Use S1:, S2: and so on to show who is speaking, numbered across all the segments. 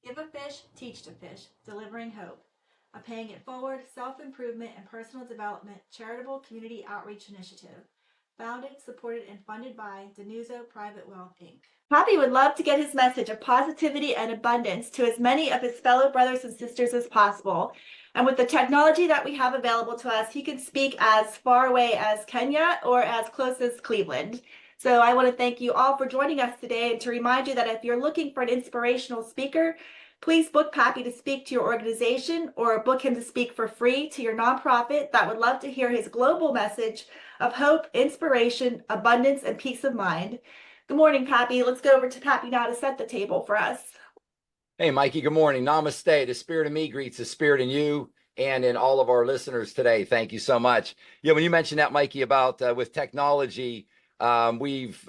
S1: Give a fish, teach to fish, delivering hope. A Paying It Forward, self-improvement and personal development charitable community outreach initiative. Founded, supported, and funded by Denuzo Private Wealth, Inc. Poppy would love to get his message of positivity and abundance to as many of his fellow brothers and sisters as possible. And with the technology that we have available to us, he can speak as far away as Kenya or as close as Cleveland. So I want to thank you all for joining us today and to remind you that if you're looking for an inspirational speaker, please book Pappy to speak to your organization or book him to speak for free to your nonprofit that would love to hear his global message of hope, inspiration, abundance, and peace of mind. Good morning, Pappy. Let's go over to Pappy now to set the table for us.
S2: Hey, Mikey, good morning. Namaste. The spirit of me greets the spirit in you and in all of our listeners today. Thank you so much. Yeah, when you mentioned that, Mikey, about with technology, we've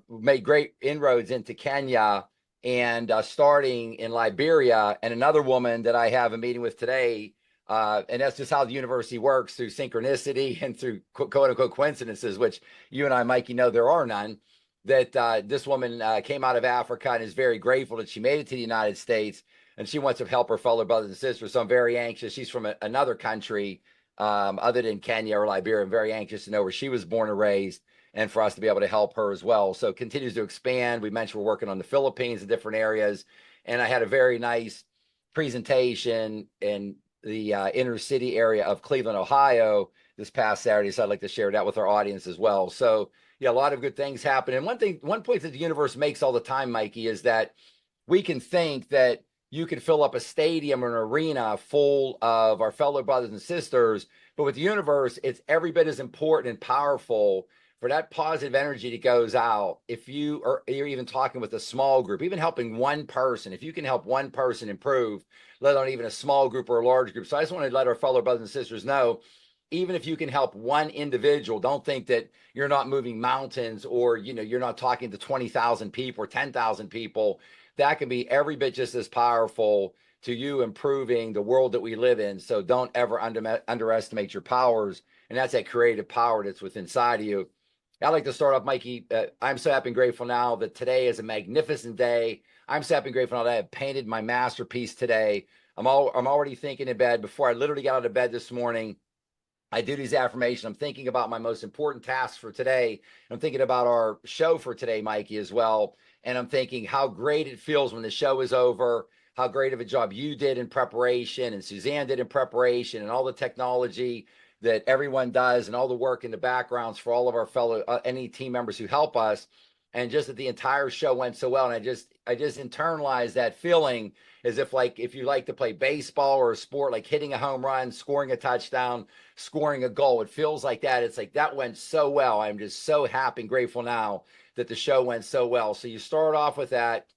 S2: made great inroads into Kenya and starting in Liberia. And another woman that I have a meeting with today, and that's just how the university works through synchronicity and through quote unquote coincidences, which you and I, Mikey, know there are none. That this woman came out of Africa and is very grateful that she made it to the United States, and she wants to help her fellow brothers and sisters. So I'm very anxious. She's from another country other than Kenya or Liberia. I'm very anxious to know where she was born and raised, and for us to be able to help her as well. So it continues to expand. We mentioned we're working on the Philippines and different areas, and I had a very nice presentation in the inner city area of Cleveland, Ohio this past Saturday. So I'd like to share that with our audience as well. So yeah, a lot of good things happen. And one point that the universe makes all the time, Mikey, is that we can think that you can fill up a stadium or an arena full of our fellow brothers and sisters, but with the universe, it's every bit as important and powerful for that positive energy that goes out. If you're even talking with a small group, even helping one person, if you can help one person improve, let alone even a small group or a large group. So I just want to let our fellow brothers and sisters know, even if you can help one individual, don't think that you're not moving mountains, or you're not talking to 20,000 people or 10,000 people. That can be every bit just as powerful to you improving the world that we live in. So don't ever underestimate your powers, and that's that creative power that's within inside of you. I'd like to start off, Mikey. I'm so happy and grateful now that today is a magnificent day. I'm so happy and grateful now that I have painted my masterpiece today. I'm already thinking in bed. Before I literally got out of bed this morning, I do these affirmations. I'm thinking about my most important tasks for today. I'm thinking about our show for today, Mikey, as well. And I'm thinking how great it feels when the show is over, how great of a job you did in preparation and Suzanne did in preparation, and all the technology that everyone does, and all the work in the backgrounds for all of our fellow any team members who help us. And just that the entire show went so well. And I just internalized that feeling, as if you like to play baseball or a sport, like hitting a home run, scoring a touchdown, scoring a goal. It feels like that. It's like that went so well. I'm just so happy and grateful now that the show went so well. So you start off with that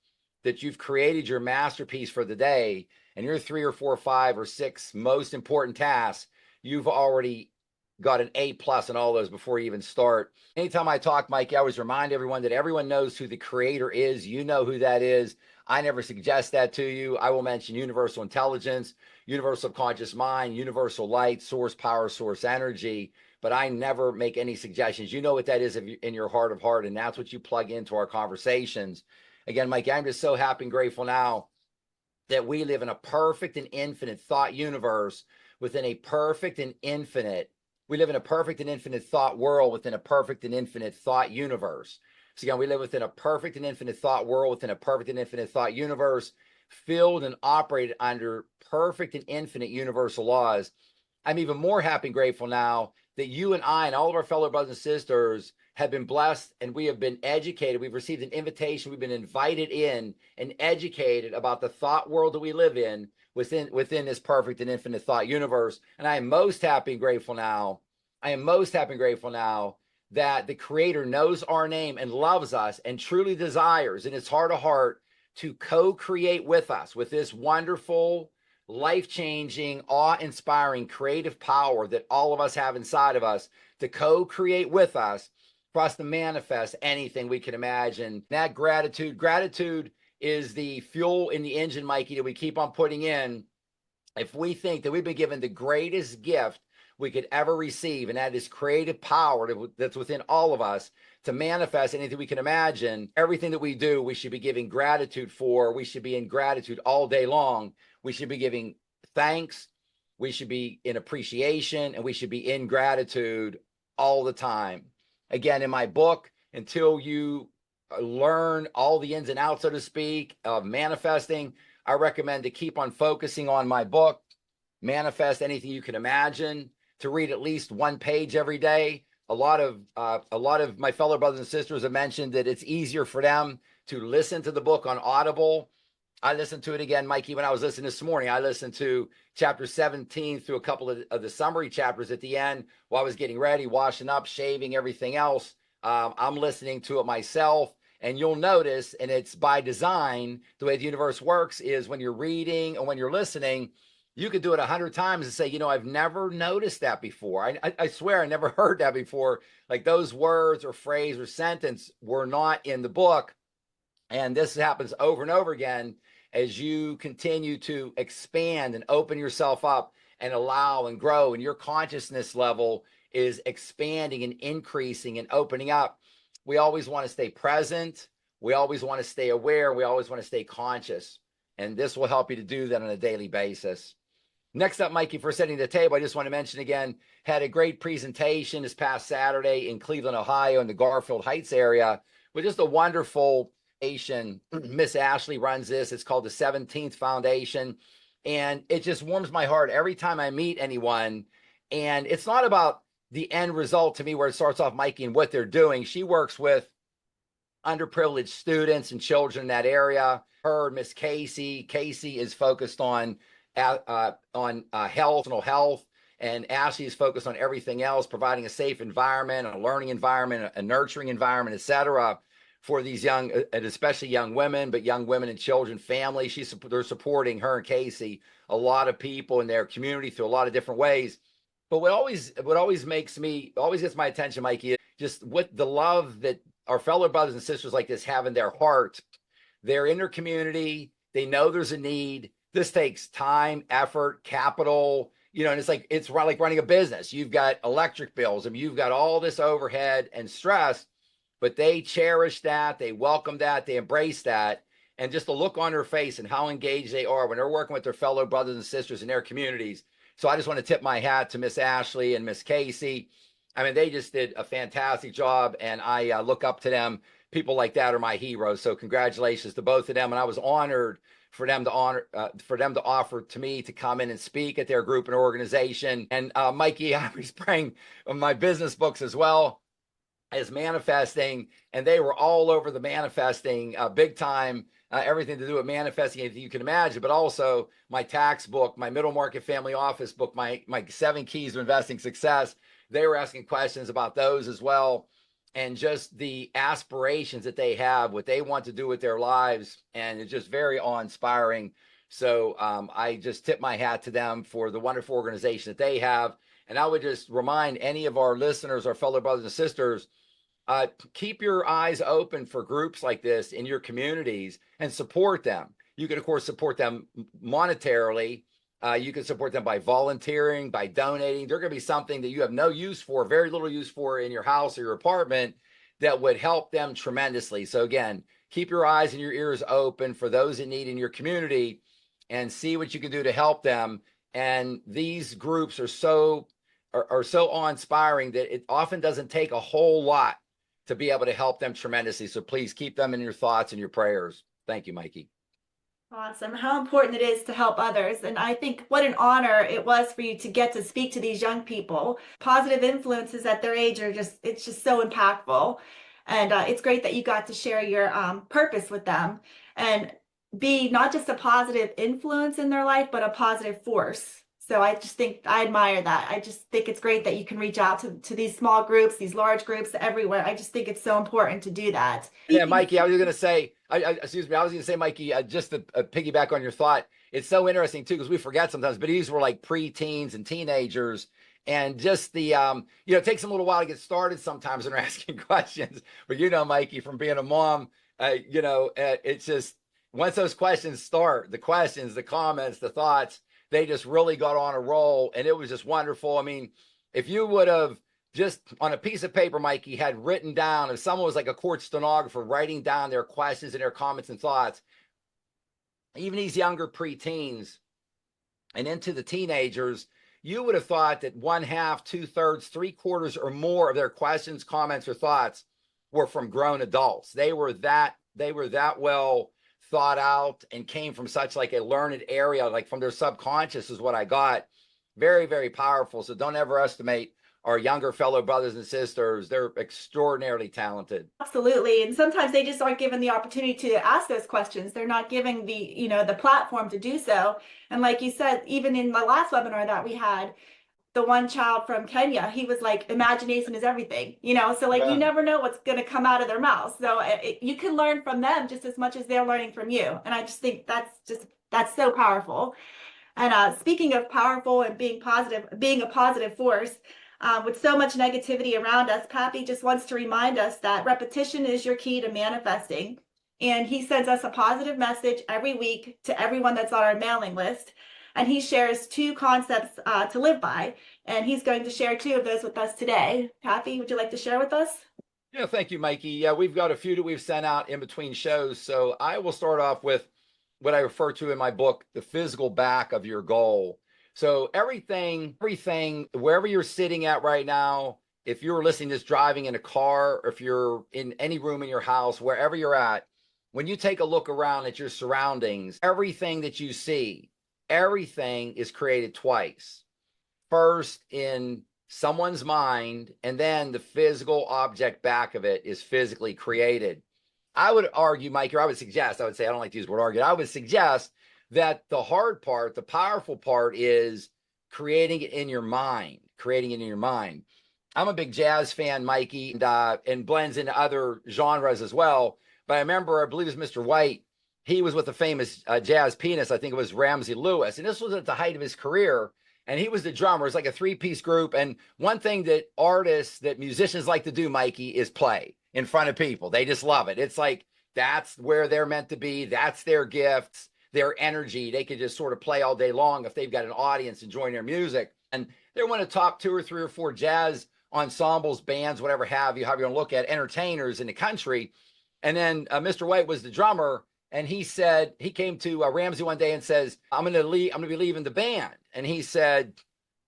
S2: you've created your masterpiece for the day, and your 3 or 4 or 5 or 6 most important tasks, you've already got an A+ in all those before you even start. Anytime I talk, Mike, I always remind everyone that everyone knows who the creator is. You know who that is. I never suggest that to you. I will mention universal intelligence, universal conscious mind, universal light, source power, source energy, but I never make any suggestions. You know what that is in your heart of heart, and that's what you plug into our conversations. Again, Mike, I'm just so happy and grateful now that we live in a perfect and infinite thought universe within a perfect and infinite. We live in a perfect and infinite thought world within a perfect and infinite thought universe. So again, we live within a perfect and infinite thought world within a perfect and infinite thought universe, filled and operated under perfect and infinite universal laws. I'm even more happy and grateful now that you and I and all of our fellow brothers and sisters have been blessed, and we have been educated. We've received an invitation. We've been invited in and educated about the thought world that we live in within this perfect and infinite thought universe. And I am most happy and grateful now. I am most happy and grateful now that the Creator knows our name and loves us and truly desires in his heart of heart to co-create with us with this wonderful, life-changing, awe-inspiring creative power that all of us have inside of us, to co-create with us, for us to manifest anything we can imagine. That gratitude is the fuel in the engine, Mikey, that we keep on putting in. If we think that we've been given the greatest gift, we could ever receive, and that is creative power that's within all of us to manifest anything we can imagine. Everything that we do, we should be giving gratitude for. We should be in gratitude all day long. We should be giving thanks. We should be in appreciation, and we should be in gratitude all the time. Again, in my book, Until You Learn All the Ins and Outs, so to speak, of manifesting, I recommend to keep on focusing on my book, Manifest Anything You Can Imagine, to read at least one page every day. A lot of my fellow brothers and sisters have mentioned that it's easier for them to listen to the book on Audible. I listened to it again, Mikey, when I was listening this morning. I listened to chapter 17 through a couple of the summary chapters at the end while I was getting ready, washing up, shaving, everything else. I'm listening to it myself. And you'll notice, and it's by design, the way the universe works is when you're reading or when you're listening, you could do it 100 times and say, you know, I've never noticed that before. I swear I never heard that before. Like those words or phrase or sentence were not in the book. And this happens over and over again as you continue to expand and open yourself up and allow and grow, and your consciousness level is expanding and increasing and opening up. We always want to stay present. We always want to stay aware. We always want to stay conscious. And this will help you to do that on a daily basis. Next up, Mikey, for setting the table, I just want to mention again, had a great presentation this past Saturday in Cleveland, Ohio, in the Garfield Heights area, with just a wonderful foundation. Miss Ashley runs this. It's called the 17th Foundation. And it just warms my heart every time I meet anyone. And it's not about the end result to me where it starts off, Mikey, and what they're doing. She works with underprivileged students and children in that area. Her, Miss Casey is focused on health, mental health, and Ashley is focused on everything else, providing a safe environment, a learning environment, a nurturing environment, etc., for these young, and especially young women, but young women and children, families. They're supporting her and Casey, a lot of people in their community through a lot of different ways. But what always gets my attention, Mikey, is just what the love that our fellow brothers and sisters like this have in their heart. They're in their community. They know there's a need. This takes time, effort, capital, and it's like running a business. You've got electric bills and you've got all this overhead and stress, but they cherish that. They welcome that. They embrace that. And just the look on their face and how engaged they are when they're working with their fellow brothers and sisters in their communities. So I just want to tip my hat to Miss Ashley and Miss Casey. I mean, they just did a fantastic job, and I look up to them. People like that are my heroes. So congratulations to both of them. And I was honored for them to offer to me to come in and speak at their group and organization. And Mikey, I was bringing my business books as well as manifesting, and they were all over the manifesting big time. Everything to do with manifesting, anything you can imagine, but also my tax book, my middle market family office book, my 7 keys to investing success. They were asking questions about those as well. And just the aspirations that they have, what they want to do with their lives. And it's just very awe-inspiring. So I just tip my hat to them for the wonderful organization that they have. And I would just remind any of our listeners, our fellow brothers and sisters, keep your eyes open for groups like this in your communities and support them. You can, of course, support them monetarily. You can support them by volunteering, by donating. They're going to be something that you have no use for, very little use for in your house or your apartment that would help them tremendously. So again, keep your eyes and your ears open for those in need in your community and see what you can do to help them. And these groups are so awe-inspiring that it often doesn't take a whole lot to be able to help them tremendously. So please keep them in your thoughts and your prayers. Thank you, Mikey.
S1: Awesome. How important it is to help others. And I think what an honor it was for you to get to speak to these young people. Positive influences at their age it's just so impactful. And it's great that you got to share your purpose with them and be not just a positive influence in their life, but a positive force. So I just think I admire that. I just think it's great that you can reach out to these small groups, these large groups everywhere. I just think it's so important to do that.
S2: Yeah, Mikey, I was going to say, Mikey, just to piggyback on your thought, it's so interesting too, because we forget sometimes, but these were like pre-teens and teenagers. And just the, it takes them a little while to get started sometimes when they're asking questions. But Mikey, from being a mom, it's just, once those questions start, the questions, the comments, the thoughts, they just really got on a roll, and it was just wonderful. I mean, if you would have just on a piece of paper, Mikey, had written down, if someone was like a court stenographer writing down their questions and their comments and thoughts, even these younger preteens and into the teenagers, you would have thought that one half, two-thirds, three-quarters or more of their questions, comments, or thoughts were from grown adults. They were that well thought out and came from such like a learned area, like from their subconscious is what I got. Very, very powerful. So don't ever estimate our younger fellow brothers and sisters. They're extraordinarily talented.
S1: Absolutely. And sometimes they just aren't given the opportunity to ask those questions. They're not given the platform to do so. And like you said, even in the last webinar that we had, the one child from Kenya, he was like, imagination is everything, so like, you never know what's going to come out of their mouth. So you can learn from them just as much as they're learning from you. And I just think that's so powerful. And speaking of powerful and being a positive force, with so much negativity around us, Pappy just wants to remind us that repetition is your key to manifesting. And he sends us a positive message every week to everyone that's on our mailing list. And he shares 2 concepts to live by. And he's going to share 2 of those with us today. Pappy, would you like to share with us?
S2: Yeah, thank you, Mikey. Yeah, we've got a few that we've sent out in between shows. So I will start off with what I refer to in my book, the physical back of your goal. So everything, wherever you're sitting at right now, if you're listening to this driving in a car, or if you're in any room in your house, wherever you're at, when you take a look around at your surroundings, everything that you see, everything is created twice. First in someone's mind, and then the physical object back of it is physically created. I would argue, Mike, or I would say, I don't like to use the word argue. I would suggest that the hard part, the powerful part is creating it in your mind, I'm a big jazz fan, Mikey, and blends into other genres as well. But I remember, I believe it was Mr. White. He was with a famous jazz pianist. I think it was Ramsey Lewis. And this was at the height of his career. And he was the drummer. It's like a 3-piece group. And one thing that musicians like to do, Mikey, is play in front of people. They just love it. It's like, that's where they're meant to be. That's their gifts, their energy. They can just sort of play all day long if they've got an audience enjoying their music. And they're one of the top 2 or 3 or 4 jazz ensembles, bands, whatever have you, however you want to look at, entertainers in the country. And then Mr. White was the drummer. And he said, he came to Ramsey one day and says, I'm going to be leaving the band. And he said,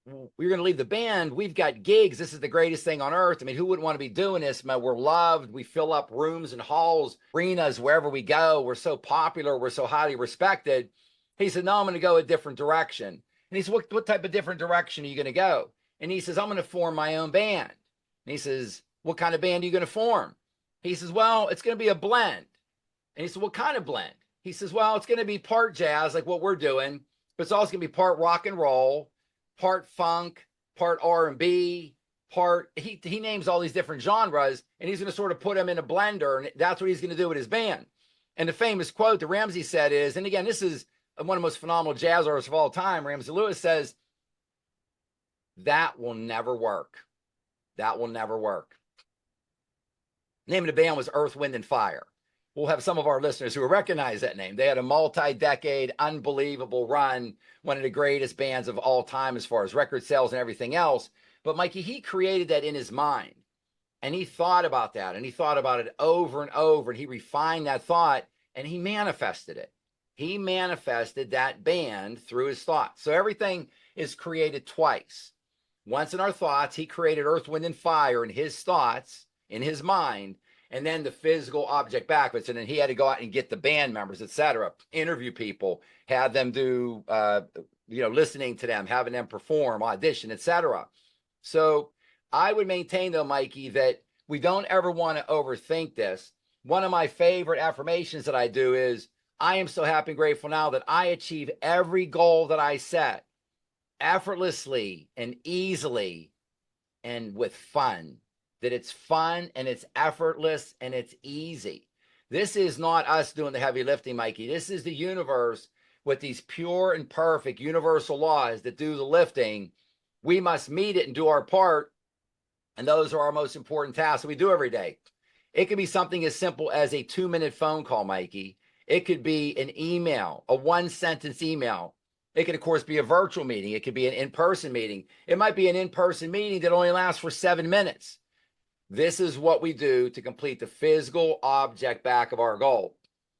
S2: we're going to leave the band. We've got gigs. This is the greatest thing on earth. I mean, who wouldn't want to be doing this? Man, we're loved. We fill up rooms and halls, arenas, wherever we go. We're so popular. We're so highly respected. He said, no, I'm going to go a different direction. And he said, what type of different direction are you going to go? And he says, I'm going to form my own band. And he says, what kind of band are you going to form? He says, well, it's going to be a blend. And he said, what kind of blend? He says, well, it's going to be part jazz, like what we're doing, but it's also going to be part rock and roll, part funk, part R&B, he names all these different genres, and he's going to sort of put them in a blender, and that's what he's going to do with his band. And the famous quote that Ramsey said is, and again, this is one of the most phenomenal jazz artists of all time, Ramsey Lewis says, that will never work. That will never work. The name of the band was Earth, Wind, and Fire. We'll have some of our listeners who will recognize that name. They had a multi-decade, unbelievable run, one of the greatest bands of all time as far as record sales and everything else. But Mikey, he created that in his mind. And he thought about that, and he thought about it over and over, and he refined that thought, and he manifested it. He manifested that band through his thoughts. So everything is created twice. Once in our thoughts, he created Earth, Wind, and Fire in his thoughts, in his mind, and then the physical object backwards. And then he had to go out and get the band members, etc., interview people, have them do, listening to them, having them perform, audition, etc. So I would maintain, though, Mikey, that we don't ever want to overthink this. One of my favorite affirmations that I do is, I am so happy and grateful now that I achieve every goal that I set effortlessly and easily and with fun. That it's fun and it's effortless and it's easy. This is not us doing the heavy lifting, Mikey. This is the universe with these pure and perfect universal laws that do the lifting. We must meet it and do our part. And those are our most important tasks that we do every day. It could be something as simple as a 2-minute phone call, Mikey. It could be an email, a 1-sentence email It could, of course, be a virtual meeting. It could be an in-person meeting. It might be an in-person meeting that only lasts for 7 minutes. This is what we do to complete the physical object back of our goal.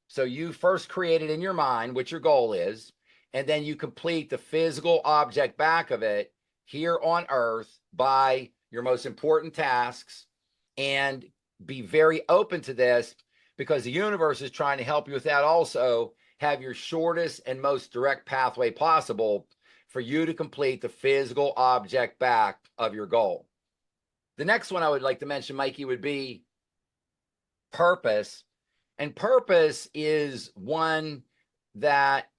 S2: So you first create it in your mind what your goal is, and then you complete the physical object back of it here on earth by your most important tasks. And be very open to this, because the universe is trying to help you with that also. Have your shortest and most direct pathway possible for you to complete the physical object back of your goal. The next one I would like to mention, Mikey, would be purpose. And purpose is one that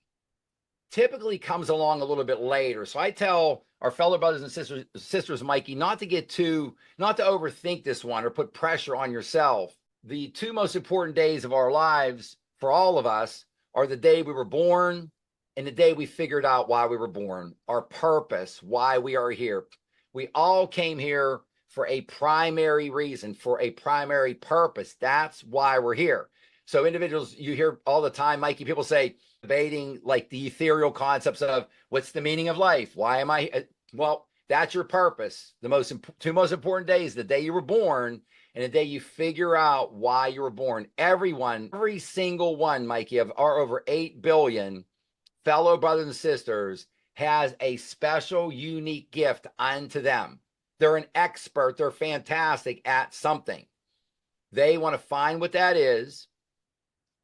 S2: typically comes along a little bit later. So I tell our fellow brothers and sisters, Mikey, not to overthink this one or put pressure on yourself. The two most important days of our lives for all of us are the day we were born and the day we figured out why we were born, our purpose, why we are here. We all came here for a primary reason, for a primary purpose. That's why we're here. So individuals, you hear all the time, Mikey, people say, debating like the ethereal concepts of what's the meaning of life? Why am I? Well, that's your purpose. The two most important days, the day you were born and the day you figure out why you were born. Everyone, every single one, Mikey, of our over 8 billion fellow brothers and sisters has a special, unique gift unto them. They're an expert. They're fantastic at something. They want to find what that is,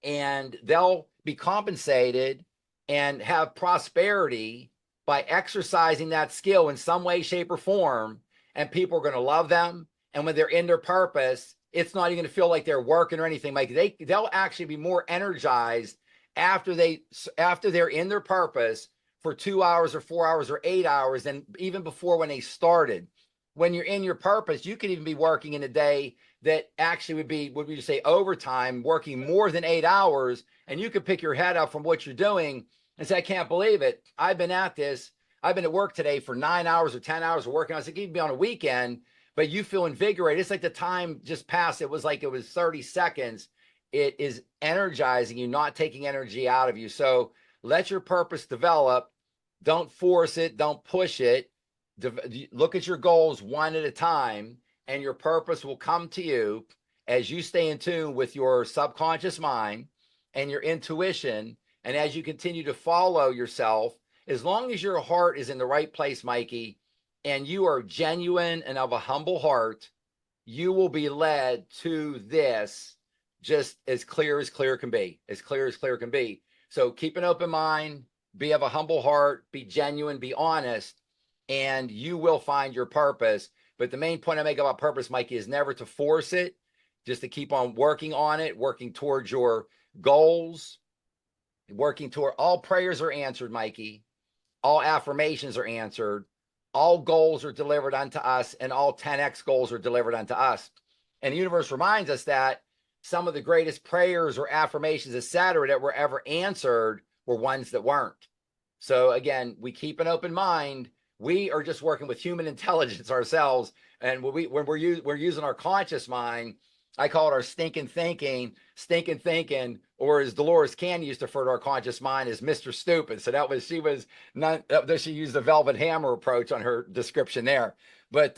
S2: and they'll be compensated and have prosperity by exercising that skill in some way, shape, or form. And people are going to love them. And when they're in their purpose, it's not even going to feel like they're working or anything. Like they'll actually be more energized after they're in their purpose for 2 hours or 4 hours or 8 hours than even before when they started. When you're in your purpose, you could even be working in a day that actually would be, what would you say, overtime, working more than 8 hours. And you could pick your head up from what you're doing and say, I can't believe it. I've been at this. I've been at work today for 9 hours or 10 hours of working. I was like, you'd be on a weekend, but you feel invigorated. It's like the time just passed. It was like it was 30 seconds. It is energizing you, not taking energy out of you. So let your purpose develop. Don't force it. Don't push it. Look at your goals one at a time, and your purpose will come to you as you stay in tune with your subconscious mind and your intuition. And as you continue to follow yourself, as long as your heart is in the right place, Mikey, and you are genuine and of a humble heart, you will be led to this just as clear can be, as clear can be. So keep an open mind, be of a humble heart, be genuine, be honest, and you will find your purpose. But the main point I make about purpose, Mikey, is never to force it, just to keep on working on it, working towards your goals, working toward all prayers are answered, Mikey. All affirmations are answered. All goals are delivered unto us, and all 10x goals are delivered unto us. And the universe reminds us that some of the greatest prayers or affirmations, etc., that were ever answered were ones that weren't. So again, we keep an open mind. We are just working with human intelligence ourselves. And when we're using our conscious mind, I call it our stinking thinking, or as Dolores Cannon used to refer to our conscious mind as Mr. Stupid. So she used the velvet hammer approach on her description there. But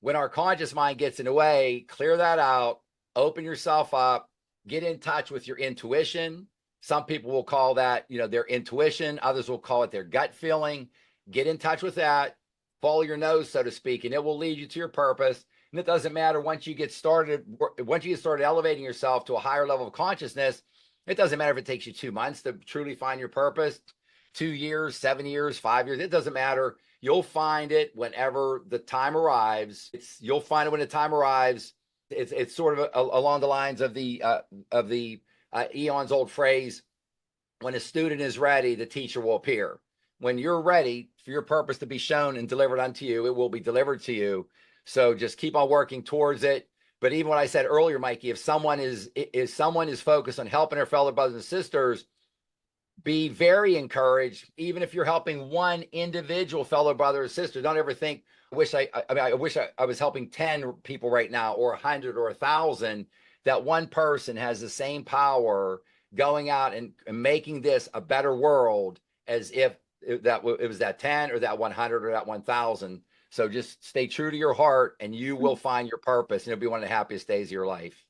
S2: when our conscious mind gets in the way, clear that out, open yourself up, get in touch with your intuition. Some people will call that, their intuition. Others will call it their gut feeling. Get in touch with that, follow your nose, so to speak, and it will lead you to your purpose. And it doesn't matter once you get started elevating yourself to a higher level of consciousness, it doesn't matter if it takes you 2 months to truly find your purpose, 2 years, 7 years, 5 years, it doesn't matter. You'll find it whenever the time arrives. You'll find it when the time arrives. It's sort of along the lines of the eons old phrase, when a student is ready, the teacher will appear. When you're ready for your purpose to be shown and delivered unto you, it will be delivered to you. So just keep on working towards it. But even what I said earlier, Mikey, if someone is focused on helping their fellow brothers and sisters, be very encouraged. Even if you're helping one individual fellow brother or sister, don't ever think, I wish I was helping 10 people right now, or 100 or 1,000. That one person has the same power going out and making this a better world as if it was that 10 or that 100 or that 1,000. So just stay true to your heart and you will find your purpose, and it'll be one of the happiest days of your life.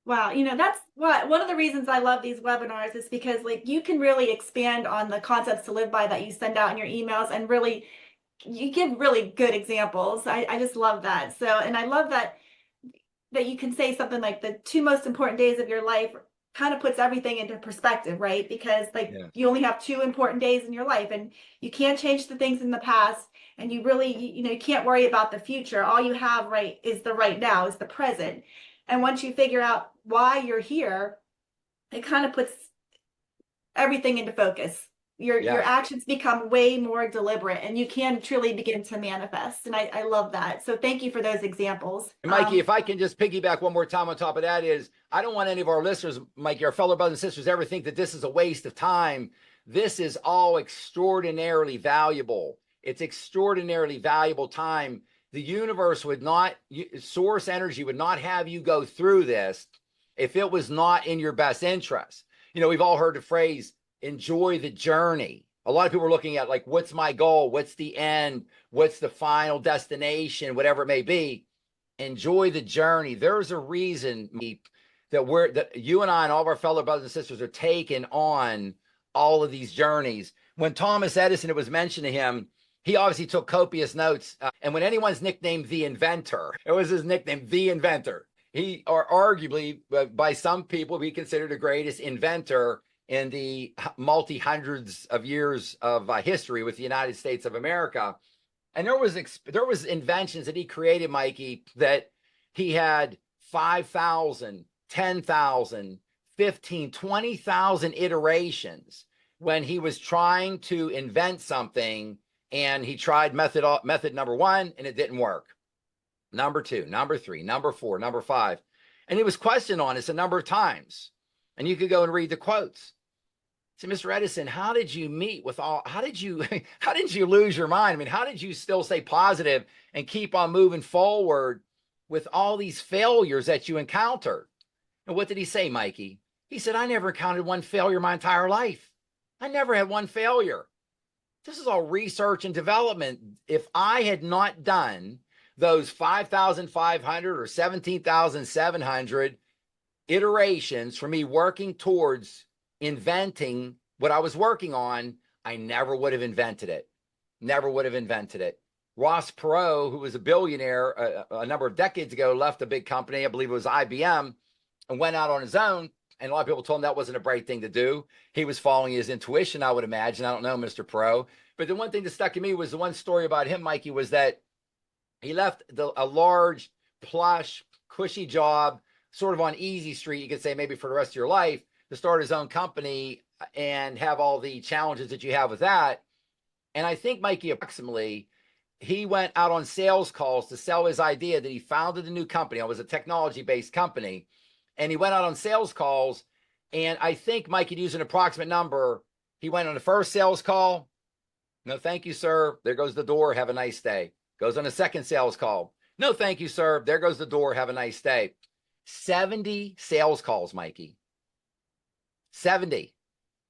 S1: Wow, that's what one of the reasons I love these webinars is because like you can really expand on the concepts to live by that you send out in your emails and really you give really good examples. I just love that. So, and I love that you can say something like the two most important days of your life kind of puts everything into perspective, right? Because like
S2: Yeah.
S1: you only have two important days in your life and you can't change the things in the past and you really, you can't worry about the future. All you have right is the right now, is the present. And once you figure out why you're here, it kind of puts everything into focus. Your
S2: Yes.
S1: actions become way more deliberate and you can truly begin to manifest. And I love that. So thank you for those examples.
S2: And Mikey, if I can just piggyback one more time on top of that, is I don't want any of our listeners, Mikey, our fellow brothers and sisters, ever think that this is a waste of time. This is all extraordinarily valuable. It's extraordinarily valuable time. The universe would not, source energy would not have you go through this if it was not in your best interest. We've all heard the phrase, enjoy the journey. A lot of people are looking at like, what's my goal? What's the end? What's the final destination? Whatever it may be. Enjoy the journey. There's a reason that you and I and all of our fellow brothers and sisters are taking on all of these journeys. When Thomas Edison, it was mentioned to him, he obviously took copious notes. And when anyone's nicknamed the inventor, it was his nickname, the inventor. He, or arguably by some people, be considered the greatest inventor in the multi-hundreds of years of history with the United States of America. And there was inventions that he created, Mikey, that he had 5,000, 10,000, 15, 20,000 iterations when he was trying to invent something, and he tried method number one and it didn't work. Number two, number three, number four, number five. And he was questioned on this a number of times. And you could go and read the quotes. So, Mr. Edison, how did you lose your mind? I mean, how did you still stay positive and keep on moving forward with all these failures that you encountered? And what did he say, Mikey? He said, I never encountered one failure my entire life. I never had one failure. This is all research and development. If I had not done those 5,500 or 17,700 iterations for me working towards inventing what I was working on, I never would have invented it. Never would have invented it. Ross Perot, who was a billionaire a number of decades ago, left a big company, I believe it was IBM, and went out on his own. And a lot of people told him that wasn't a bright thing to do. He was following his intuition, I would imagine. I don't know, Mr. Perot. But the one thing that stuck in me was the one story about him, Mikey, was that he left a large, plush, cushy job, sort of on Easy Street, you could say, maybe for the rest of your life, to start his own company and have all the challenges that you have with that. And I think, Mikey, approximately, he went out on sales calls to sell his idea that he founded a new company. It was a technology-based company. And he went out on sales calls. And I think, Mikey, to use an approximate number, he went on the first sales call. No, thank you, sir. There goes the door. Have a nice day. Goes on a second sales call. No, thank you, sir. There goes the door. Have a nice day. 70 sales calls, Mikey. 70.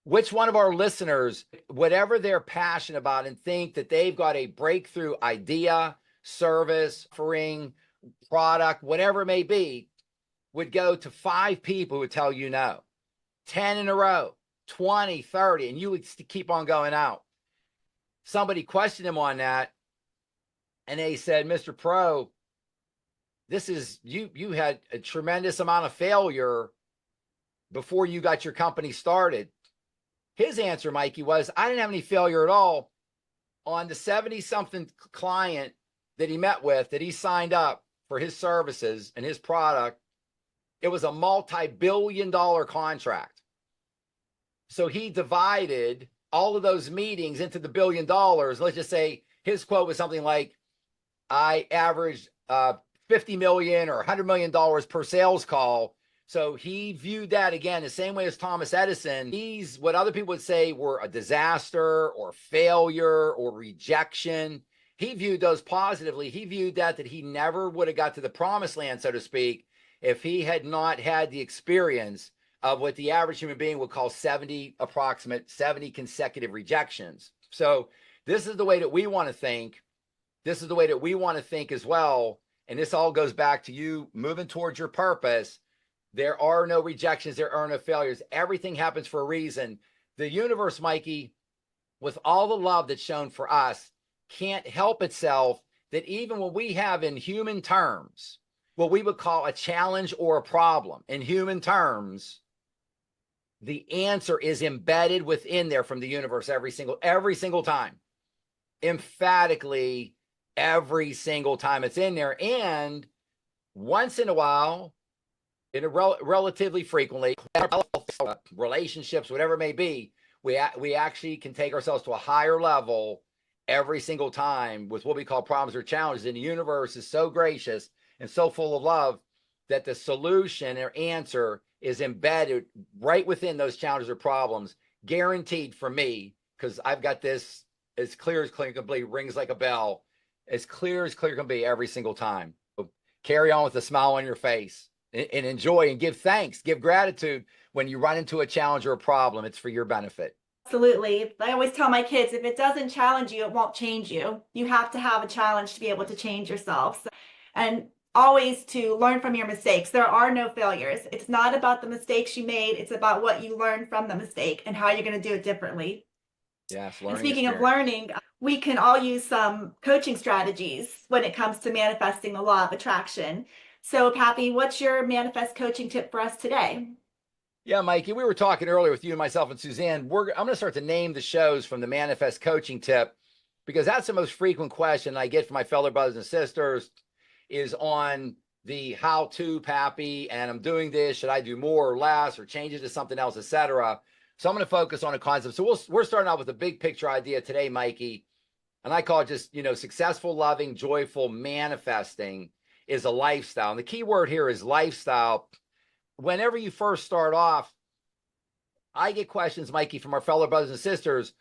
S2: Which one of our listeners, whatever they're passionate about and think that they've got a breakthrough idea, service, offering, product, whatever it may be, would go to 5 people who would tell you no? 10 in a row, 20, 30, and you would keep on going out. Somebody questioned him on that, and they said, Mr. Pro, this is, you had a tremendous amount of failure before you got your company started. His answer, Mikey, was, I didn't have any failure at all. On the 70-something client that he met with, that he signed up for his services and his product, it was a multi-billion-dollar contract. So he divided all of those meetings into the $1 billion. Let's just say his quote was something like, I averaged $50 million or $100 million per sales call. So he viewed that, again, the same way as Thomas Edison. These, what other people would say were a disaster or failure or rejection, he viewed those positively. He viewed that he never would have got to the promised land, so to speak, if he had not had the experience of what the average human being would call 70 consecutive rejections. So this is the way that we want to think. This is the way that we want to think as well. And this all goes back to you moving towards your purpose. There are no rejections. There are no failures. Everything happens for a reason. The universe, Mikey, with all the love that's shown for us, can't help itself that even when we have in human terms what we would call a challenge or a problem in human terms, the answer is embedded within there from the universe every single time. Emphatically, every single time it's in there. And once in a while, relatively frequently, relationships, whatever it may be, we actually can take ourselves to a higher level every single time with what we call problems or challenges. And the universe is so gracious and so full of love that the solution or answer is embedded right within those challenges or problems, guaranteed for me, because I've got this as clear can be, rings like a bell, as clear can be every single time. So carry on with a smile on your face and enjoy and give thanks, give gratitude when you run into a challenge or a problem. It's for your benefit.
S1: Absolutely. I always tell my kids, if it doesn't challenge you, it won't change you. You have to have a challenge to be able to change yourself. And always to learn from your mistakes. There are no failures. It's not about the mistakes you made. It's about what you learned from the mistake and how you're going to do it differently.
S2: Yes.
S1: And speaking of learning, we can all use some coaching strategies when it comes to manifesting the law of attraction. So, Pappy, what's your manifest coaching tip for us today?
S2: Yeah, Mikey, we were talking earlier with you and myself and Suzanne. I'm going to start to name the shows from the Manifest Coaching Tip, because that's the most frequent question I get from my fellow brothers and sisters is on the how to, Pappy, and I'm doing this. Should I do more or less or change it to something else, etc.? So I'm going to focus on a concept. So we're starting out with a big picture idea today, Mikey, and I call it just, successful, loving, joyful manifesting is a lifestyle. And the key word here is lifestyle. Whenever you first start off, I get questions, Mikey, from our fellow brothers and sisters.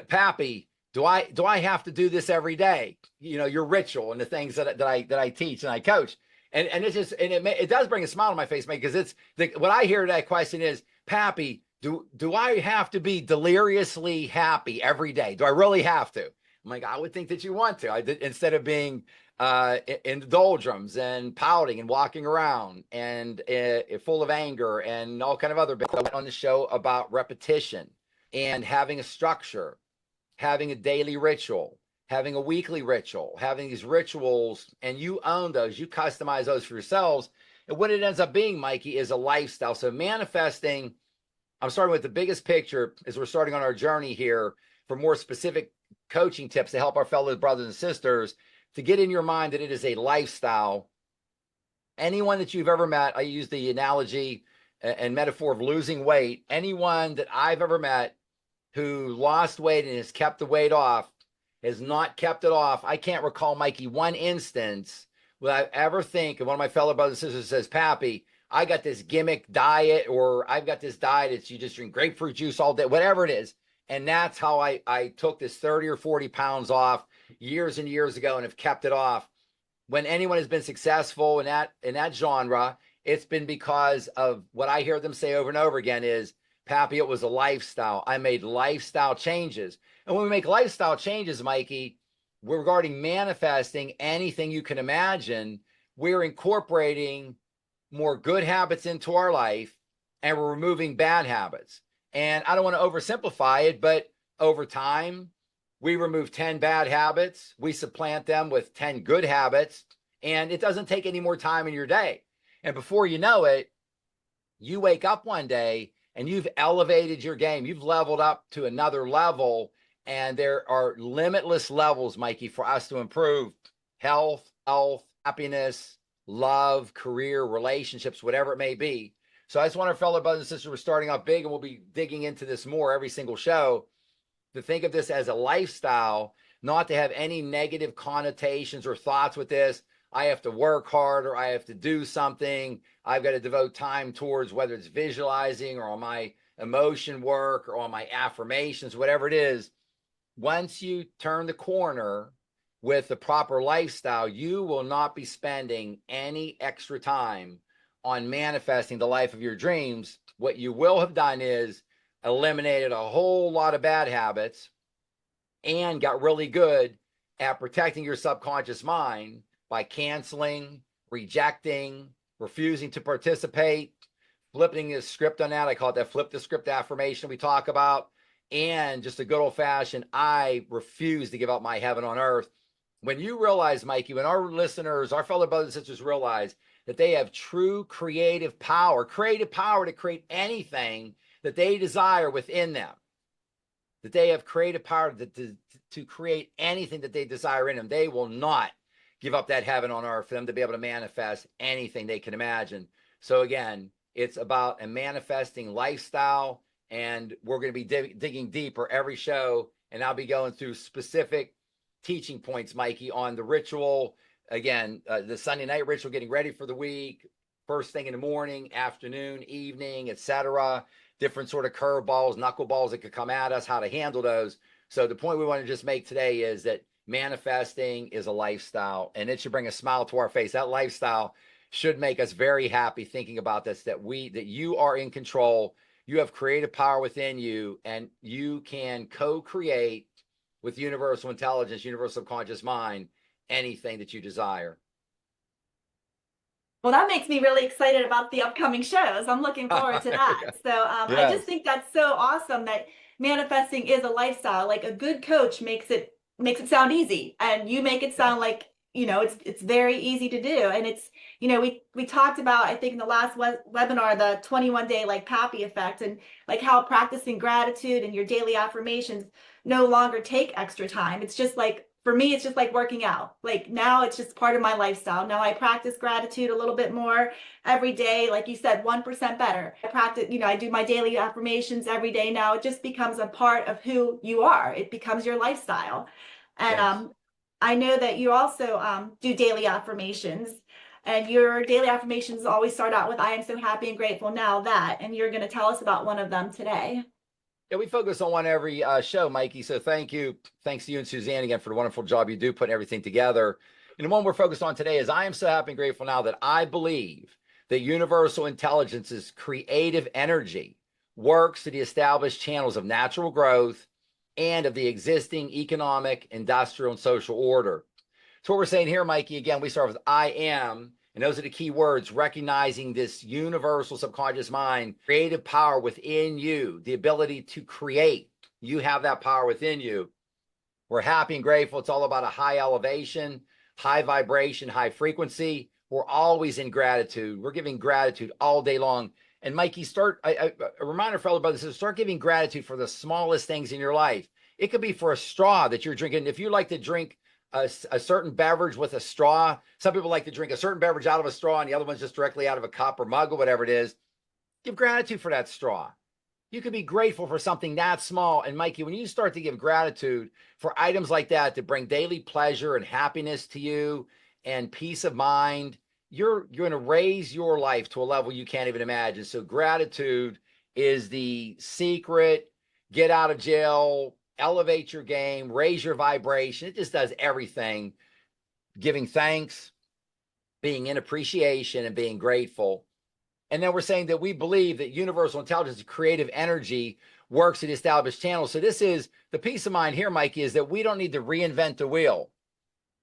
S2: Pappy, do I have to do this every day? Your ritual and the things that I teach and I coach, and it's just it does bring a smile on my face, Mikey, because it's what I hear that question is, Pappy, do I have to be deliriously happy every day? Do I really have to? I'm like, I would think that you want to. Instead of being in the doldrums and pouting and walking around and full of anger and all kind of other bits. I went on the show about repetition and having a structure, having a daily ritual, having a weekly ritual, having these rituals, and you own those, you customize those for yourselves. And what it ends up being, Mikey, is a lifestyle. So manifesting, I'm starting with the biggest picture as we're starting on our journey here for more specific coaching tips to help our fellow brothers and sisters to get in your mind that it is a lifestyle. Anyone that you've ever met, I use the analogy and metaphor of losing weight. Anyone that I've ever met who lost weight and has kept the weight off has not kept it off. I can't recall, Mikey, one instance where I ever think, and one of my fellow brothers and sisters says, Pappy, I got this gimmick diet, or I've got this diet, it's you just drink grapefruit juice all day, whatever it is. And that's how I took this 30 or 40 pounds off years and years ago and have kept it off. When anyone has been successful in that genre, it's been because of what I hear them say over and over again is, Pappy, it was a lifestyle. I made lifestyle changes. And when we make lifestyle changes, Mikey, regarding manifesting anything you can imagine, we're incorporating more good habits into our life and we're removing bad habits. And I don't want to oversimplify it, but over time, we remove 10 bad habits, we supplant them with 10 good habits, and it doesn't take any more time in your day. And before you know it, you wake up one day and you've elevated your game. You've leveled up to another level, and there are limitless levels, Mikey, for us to improve health, happiness, love, career, relationships, whatever it may be. So I just want our fellow brothers and sisters, we're starting off big, and we'll be digging into this more every single show, to think of this as a lifestyle, not to have any negative connotations or thoughts with this. I have to work harder, I have to do something, I've got to devote time towards, whether it's visualizing or on my emotion work or on my affirmations, whatever it is. Once you turn the corner with the proper lifestyle, you will not be spending any extra time on manifesting the life of your dreams. What you will have done is eliminated a whole lot of bad habits and got really good at protecting your subconscious mind by canceling, rejecting, refusing to participate, flipping the script on that. I call it that flip the script affirmation we talk about. And just a good old fashioned, I refuse to give up my heaven on earth. When you realize, Mikey, when our listeners, our fellow brothers and sisters realize that they have true creative power to create anything that they desire within them, that they have creative power to create anything that they desire in them, they will not give up that heaven on earth for them to be able to manifest anything they can imagine. So again, it's about a manifesting lifestyle, and we're going to be digging deeper every show, and I'll be going through specific teaching points, Mikey, on the ritual. Again, the Sunday night ritual, getting ready for the week, first thing in the morning, afternoon, evening, etc. Different sort of curveballs, knuckleballs that could come at us, how to handle those. So the point we want to just make today is that manifesting is a lifestyle, and it should bring a smile to our face. That lifestyle should make us very happy thinking about this, that you are in control. You have creative power within you, and you can co-create with universal intelligence, universal subconscious mind, anything that you desire.
S1: Well, that makes me really excited about the upcoming shows. I'm looking forward to that. So I just think that's so awesome that manifesting is a lifestyle. Like a good coach makes it sound easy, and you make it sound like, it's very easy to do. And it's, we talked about, I think in the last webinar, the 21-day like PAPI effect, and like how practicing gratitude and your daily affirmations no longer take extra time. It's just like, for me, it's just like working out. Like now it's just part of my lifestyle. Now I practice gratitude a little bit more every day. Like you said, 1% better. I practice, I do my daily affirmations every day now. It just becomes a part of who you are. It becomes your lifestyle. And
S2: Yes.
S1: I know that you also do daily affirmations, and your daily affirmations always start out with, I am so happy and grateful now that, and you're going to tell us about one of them today.
S2: Yeah, we focus on one every show, Mikey. So thank you. Thanks to you and Suzanne again for the wonderful job you do putting everything together. And the one we're focused on today is, I am so happy and grateful now that I believe that universal intelligence's creative energy works to the established channels of natural growth and of the existing economic, industrial, and social order. So what we're saying here, Mikey, again, we start with I am, and those are the key words, recognizing this universal subconscious mind, creative power within you, the ability to create. You have that power within you. We're happy and grateful. It's all about a high elevation, high vibration, high frequency. We're always in gratitude. We're giving gratitude all day long. And Mikey, a reminder, fellow brothers, is start giving gratitude for the smallest things in your life. It could be for a straw that you're drinking. If you like to drink a certain beverage with a straw, some people like to drink a certain beverage out of a straw and the other one's just directly out of a cup or mug or whatever it is. Give gratitude for that straw. You can be grateful for something that small. And Mikey, when you start to give gratitude for items like that bring daily pleasure and happiness to you and peace of mind, you're going to raise your life to a level you can't even imagine. So gratitude is the secret. Get out of jail, elevate your game, raise your vibration. It just does everything. Giving thanks, being in appreciation, and being grateful. And then we're saying that we believe that universal intelligence, creative energy, works at established channels. So this is the peace of mind here, Mikey, is that we don't need to reinvent the wheel.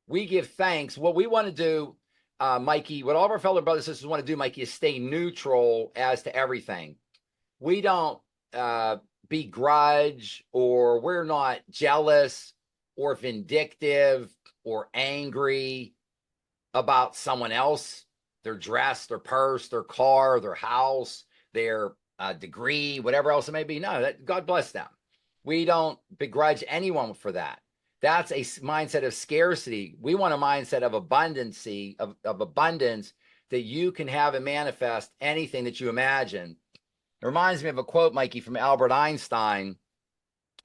S2: We give thanks. What we want to do, Mikey, what all of our fellow brothers and sisters want to do, Mikey, is stay neutral as to everything. We don't begrudge, or we're not jealous or vindictive or angry about someone else, their dress, their purse, their car, their house, their degree, whatever else it may be. No, God bless them. We don't begrudge anyone for that. That's a mindset of scarcity. We want a mindset of abundancy, of abundance, that you can have and manifest anything that you imagine. It reminds me of a quote, Mikey, from Albert Einstein.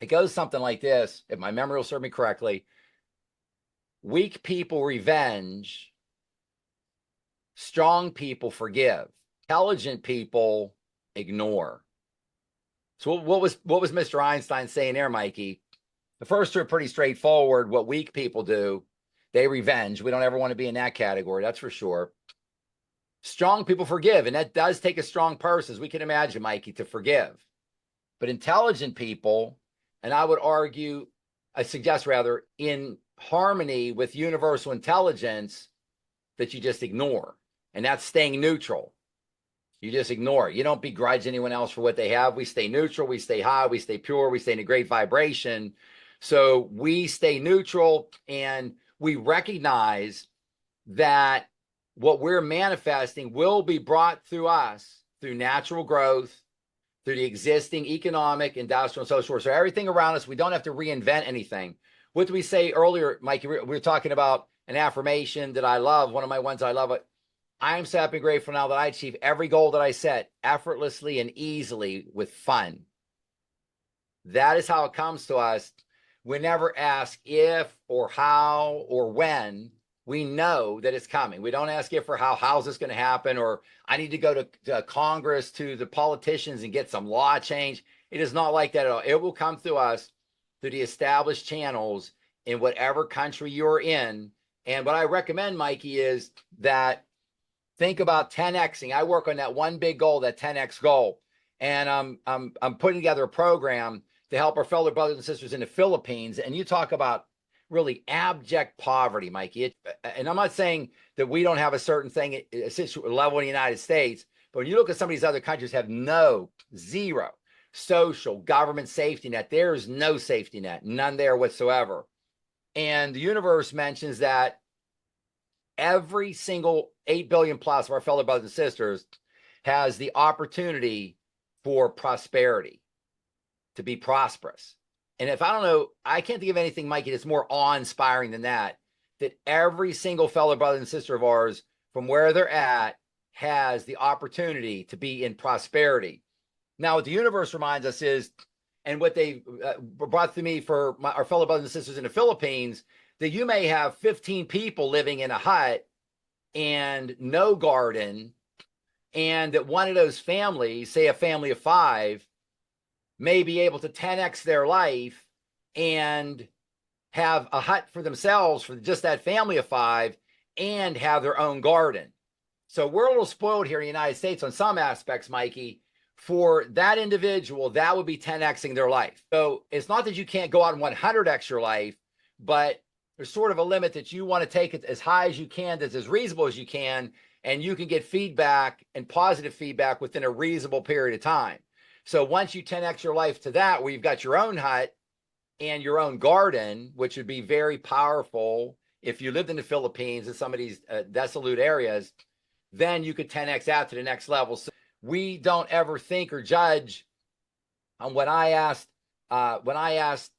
S2: It goes something like this, if my memory will serve me correctly. Weak people revenge. Strong people forgive. Intelligent people ignore. So what was Mr. Einstein saying there, Mikey? The first two are pretty straightforward. What weak people do, they revenge. We don't ever want to be in that category, that's for sure. Strong people forgive, and that does take a strong person, as we can imagine, Mikey, to forgive. But intelligent people, and I suggest rather, in harmony with universal intelligence, that you just ignore. And that's staying neutral. You just ignore it. You don't begrudge anyone else for what they have. We stay neutral, we stay high, we stay pure, we stay in a great vibration. So we stay neutral, and we recognize that what we're manifesting will be brought through us through natural growth, through the existing economic, industrial, and social order. So everything around us, we don't have to reinvent anything. What did we say earlier, Mike? We were talking about an affirmation that I love. One of my ones I love. I am so happy and grateful now that I achieve every goal that I set effortlessly and easily with fun. That is how it comes to us. We never ask if or how or when. We know that it's coming. We don't ask if or how's this going to happen, or I need to go to Congress, to the politicians, and get some law change. It is not like that at all. It will come through us through the established channels in whatever country you're in. And what I recommend, Mikey, is that think about 10xing. I work on that one big goal, that 10x goal. And I'm putting together a program to help our fellow brothers and sisters in the Philippines. And you talk about really abject poverty, Mikey. And I'm not saying that we don't have a certain thing, a level in the United States, but when you look at some of these other countries have zero social government safety net. There's no safety net, none there whatsoever. And the universe mentions that every single 8 billion plus of our fellow brothers and sisters has the opportunity for prosperity, to be prosperous. And if I don't know, I can't think of anything, Mikey, that's more awe-inspiring than that every single fellow brother and sister of ours, from where they're at, has the opportunity to be in prosperity. Now, what the universe reminds us is, and what they brought to me for our fellow brothers and sisters in the Philippines, that you may have 15 people living in a hut and no garden, and that one of those families, say a family of 5, may be able to 10x their life and have a hut for themselves, for just that family of 5, and have their own garden. So we're a little spoiled here in the United States on some aspects, Mikey. For that individual, that would be 10xing their life. So it's not that you can't go out and 100x your life, but there's sort of a limit that you want to take it as high as you can, that's as reasonable as you can, and you can get feedback and positive feedback within a reasonable period of time. So once you 10x your life to that, where you've got your own hut and your own garden, which would be very powerful if you lived in the Philippines in some of these desolate areas, then you could 10x out to the next level. So we don't ever think or judge. When I asked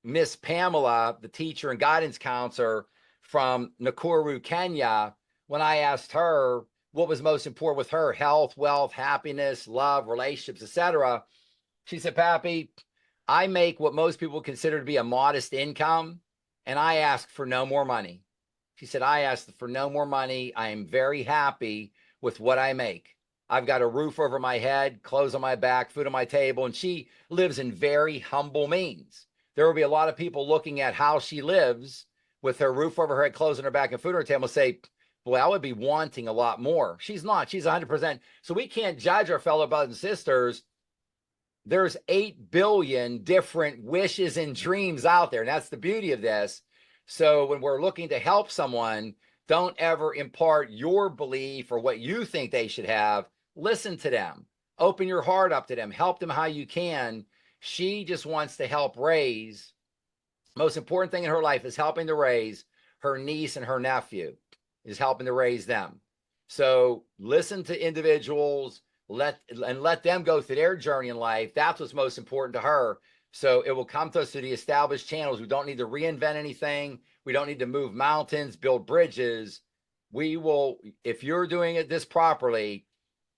S2: Miss Pamela, the teacher and guidance counselor from Nakuru, Kenya, when I asked her what was most important with her, health, wealth, happiness, love, relationships, etc., she said, Pappy, I make what most people consider to be a modest income, and I ask for no more money. She said, I ask for no more money. I am very happy with what I make. I've got a roof over my head, clothes on my back, food on my table, and she lives in very humble means. There will be a lot of people looking at how she lives with her roof over her head, clothes on her back, and food on her table, and say, boy, I would be wanting a lot more. She's not. She's 100%. So we can't judge our fellow brothers and sisters. There's 8 billion different wishes and dreams out there. And that's the beauty of this. So when we're looking to help someone, don't ever impart your belief or what you think they should have. Listen to them. Open your heart up to them. Help them how you can. She just wants to help raise. Most important thing in her life is helping to raise her niece and her nephew, is helping to raise them. So listen to individuals, let them go through their journey in life. That's what's most important to her. So it will come to us through the established channels. We don't need to reinvent anything. We don't need to move mountains, build bridges. We will, if you're doing this properly,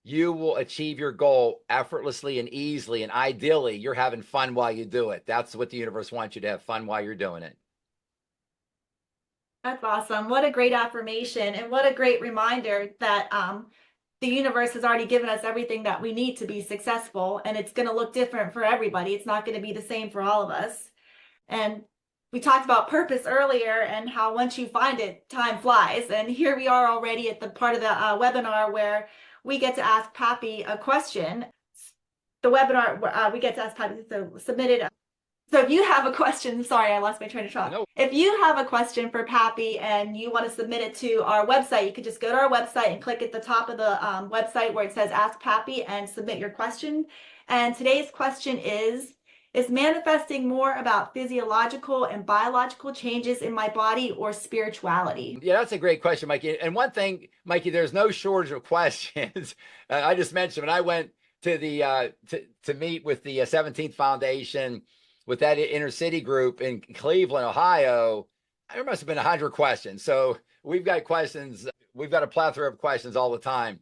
S2: you will achieve your goal effortlessly and easily. And ideally, you're having fun while you do it. That's what the universe wants you to have, fun while you're doing it.
S1: That's awesome. What a great affirmation, and what a great reminder that the universe has already given us everything that we need to be successful, and it's going to look different for everybody. It's not going to be the same for all of us. And we talked about purpose earlier and how once you find it, time flies. And here we are already at the part of the webinar where we get to ask Pappy a question. The webinar, we get to ask Pappy, so submitted. So if you have a question, sorry, I lost my train of thought.
S2: No.
S1: If you have a question for Pappy and you want to submit it to our website, you could just go to our website and click at the top of the website where it says Ask Pappy and submit your question. And today's question is manifesting more about physiological and biological changes in my body or spirituality?
S2: Yeah, that's a great question, Mikey. And one thing, Mikey, there's no shortage of questions. I just mentioned when I went to the to meet with the 17th Foundation with that inner city group in Cleveland, Ohio, there must have been 100 questions. So we've got questions. We've got a plethora of questions all the time.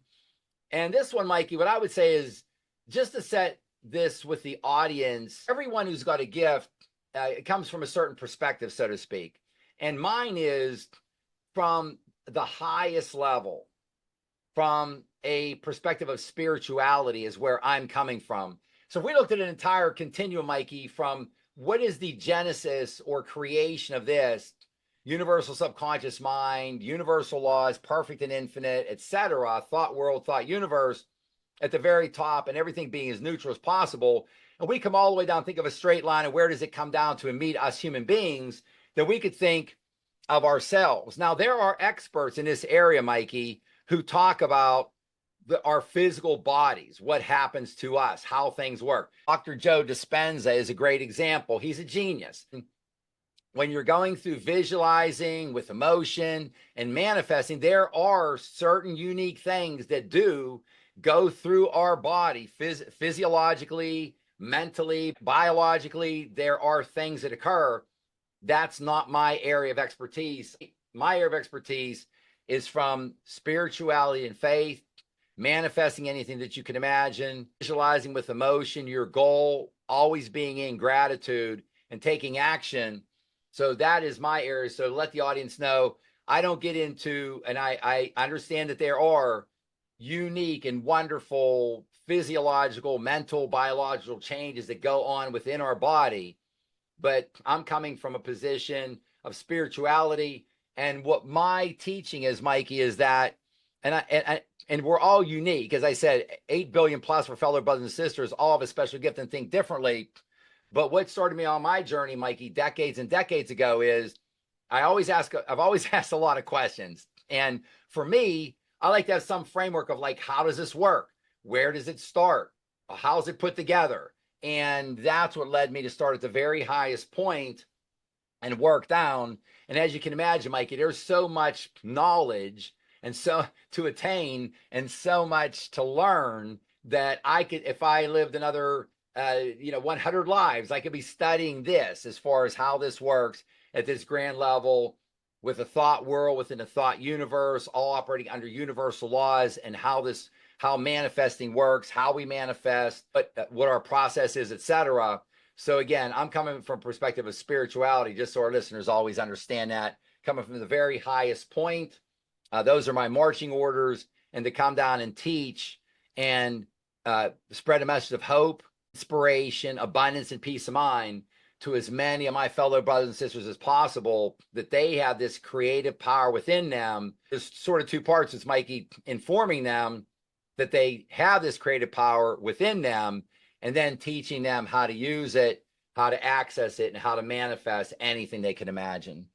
S2: And this one, Mikey, what I would say is just to set this with the audience, everyone who's got a gift, it comes from a certain perspective, so to speak. And mine is from the highest level, from a perspective of spirituality is where I'm coming from. So if we looked at an entire continuum, Mikey, from what is the genesis or creation of this universal subconscious mind, universal laws, perfect and infinite, etc., thought world, thought universe, at the very top, and everything being as neutral as possible, and we come all the way down, think of a straight line, and where does it come down to and meet us human beings, then we could think of ourselves. Now, there are experts in this area, Mikey, who talk about our physical bodies, what happens to us, how things work. Dr. Joe Dispenza is a great example. He's a genius. When you're going through visualizing with emotion and manifesting, there are certain unique things that do go through our body physiologically, mentally, biologically. There are things that occur. That's not my area of expertise. My area of expertise is from spirituality and faith, manifesting anything that you can imagine, visualizing with emotion, your goal always being in gratitude and taking action. So that is my area. So let the audience know, I don't get into, and I understand that there are unique and wonderful physiological, mental, biological changes that go on within our body. But I'm coming from a position of spirituality. And what my teaching is, Mikey, is that, and we're all unique. As I said, 8 billion plus for fellow brothers and sisters, all have a special gift and think differently. But what started me on my journey, Mikey, decades and decades ago is I've always asked a lot of questions. And for me, I like to have some framework of like, how does this work? Where does it start? How's it put together? And that's what led me to start at the very highest point and work down. And as you can imagine, Mikey, there's so much knowledge and so to attain and so much to learn that I could, if I lived another 100 lives, I could be studying this as far as how this works at this grand level with a thought world within a thought universe, all operating under universal laws, and how manifesting works, how we manifest, what our process is, etc. So again, I'm coming from a perspective of spirituality, just so our listeners always understand that, coming from the very highest point. Those are my marching orders, and to come down and teach and spread a message of hope, inspiration, abundance, and peace of mind to as many of my fellow brothers and sisters as possible, that they have this creative power within them. There's sort of two parts. It's Mikey informing them that they have this creative power within them, and then teaching them how to use it, how to access it, and how to manifest anything they can imagine.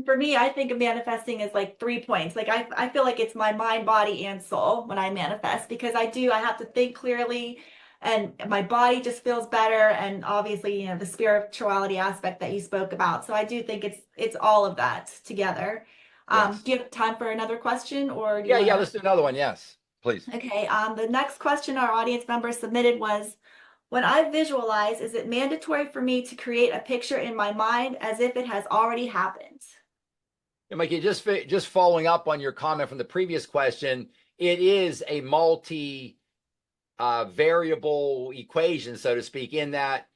S1: For me, I think of manifesting as like 3 points. Like I feel like it's my mind, body, and soul when I manifest, because I have to think clearly, and my body just feels better, and obviously, the spirituality aspect that you spoke about. So I do think it's all of that together.
S2: Yes.
S1: Do you have time for another question, or do
S2: Yeah,
S1: you
S2: let's do another one. Yes, please.
S1: Okay, the next question our audience member submitted was, when I visualize, is it mandatory for me to create a picture in my mind as if it has already happened?
S2: And Mikey, just following up on your comment from the previous question, it is a multi variable equation, so to speak, in that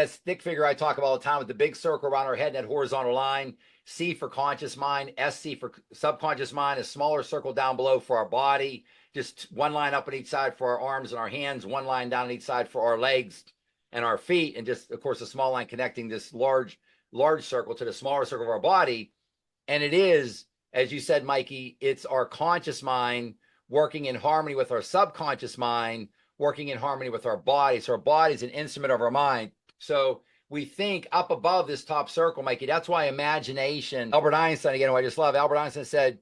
S2: stick figure I talk about all the time with the big circle around our head and that horizontal line, C for conscious mind, SC for subconscious mind, a smaller circle down below for our body, just one line up on each side for our arms and our hands, one line down on each side for our legs. and our feet, and just, of course, a small line connecting this large circle to the smaller circle of our body. And it is, as you said, Mikey, it's our conscious mind working in harmony with our subconscious mind, working in harmony with our body. So our body is an instrument of our mind. So we think up above this top circle, Mikey. That's why imagination, Albert Einstein, again, who I just love, Albert Einstein said,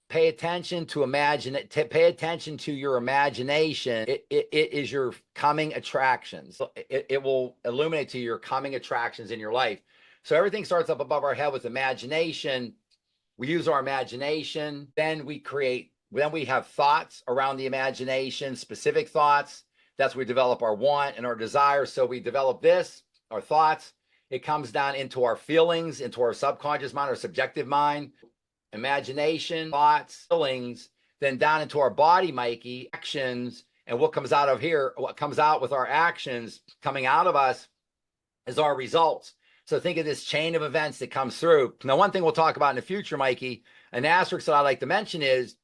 S2: pay attention to pay attention to your imagination. It is your coming attractions. It will illuminate to your coming attractions in your life. So everything starts up above our head with imagination. We use our imagination, then we have thoughts around the imagination, specific thoughts. That's where we develop our want and our desire. So we develop this, our thoughts. It comes down into our feelings, into our subconscious mind, our subjective mind, imagination, thoughts, feelings, then down into our body, Mikey, actions. And what comes out of here, what comes out with our actions coming out of us is our results. So think of this chain of events that comes through. Now, one thing we'll talk about in the future, Mikey, an asterisk that I like to mention is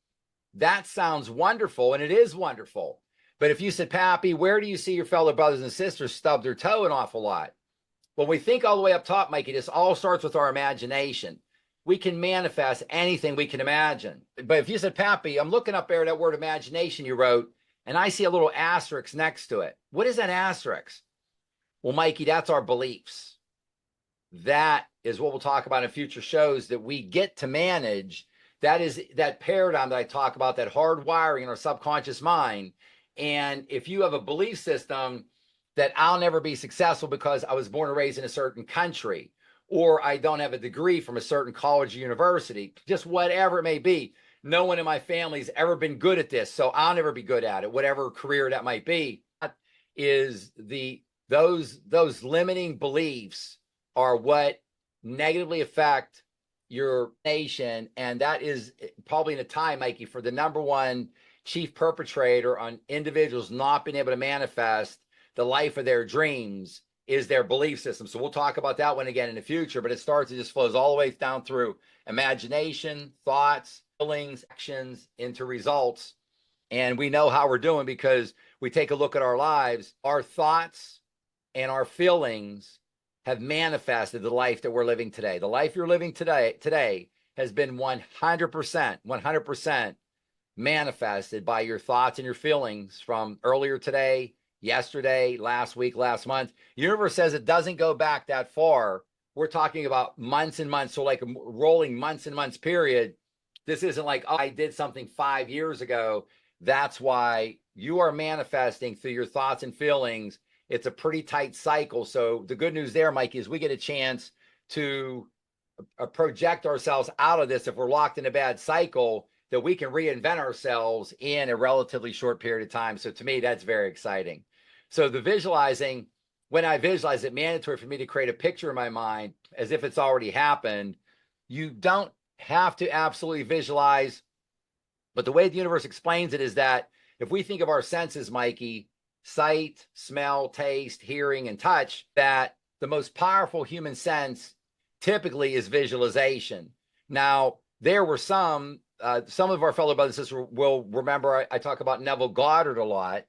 S2: that sounds wonderful, and it is wonderful. But if you said, Pappy, where do you see your fellow brothers and sisters stub their toe an awful lot? When we think all the way up top, Mikey, this all starts with our imagination. We can manifest anything we can imagine. But if you said, Pappy, I'm looking up there at that word imagination you wrote, and I see a little asterisk next to it. What is that asterisk? Well, Mikey, that's our beliefs. That is what we'll talk about in future shows that we get to manage. That is that paradigm that I talk about, that hard wiring in our subconscious mind. And if you have a belief system that I'll never be successful because I was born and raised in a certain country, or I don't have a degree from a certain college or university, just whatever it may be, no one in my family's ever been good at this, so I'll never be good at it, whatever career that might be, that is those limiting beliefs are what negatively affect your nation. And that is probably in a time, Mikey, for the number one chief perpetrator on individuals not being able to manifest the life of their dreams is their belief system. So we'll talk about that one again in the future, but it just flows all the way down through imagination, thoughts, feelings, actions into results. And we know how we're doing because we take a look at our lives. Our thoughts and our feelings have manifested the life that we're living today. The life you're living today has been 100% manifested by your thoughts and your feelings from earlier today, yesterday, last week, last month. The universe says it doesn't go back that far. We're talking about months and months. So like a rolling months and months period. This isn't like, oh, I did something 5 years ago. That's why you are manifesting through your thoughts and feelings. It's a pretty tight cycle. So the good news there, Mikey, is we get a chance to project ourselves out of this. If we're locked in a bad cycle, that we can reinvent ourselves in a relatively short period of time. So to me, that's very exciting. So the visualizing, when I visualize it, mandatory for me to create a picture in my mind as if it's already happened. You don't have to absolutely visualize, but the way the universe explains it is that if we think of our senses, Mikey, sight, smell, taste, hearing, and touch, that the most powerful human sense typically is visualization. Now, there were some of our fellow brothers and sisters will remember I talk about Neville Goddard a lot.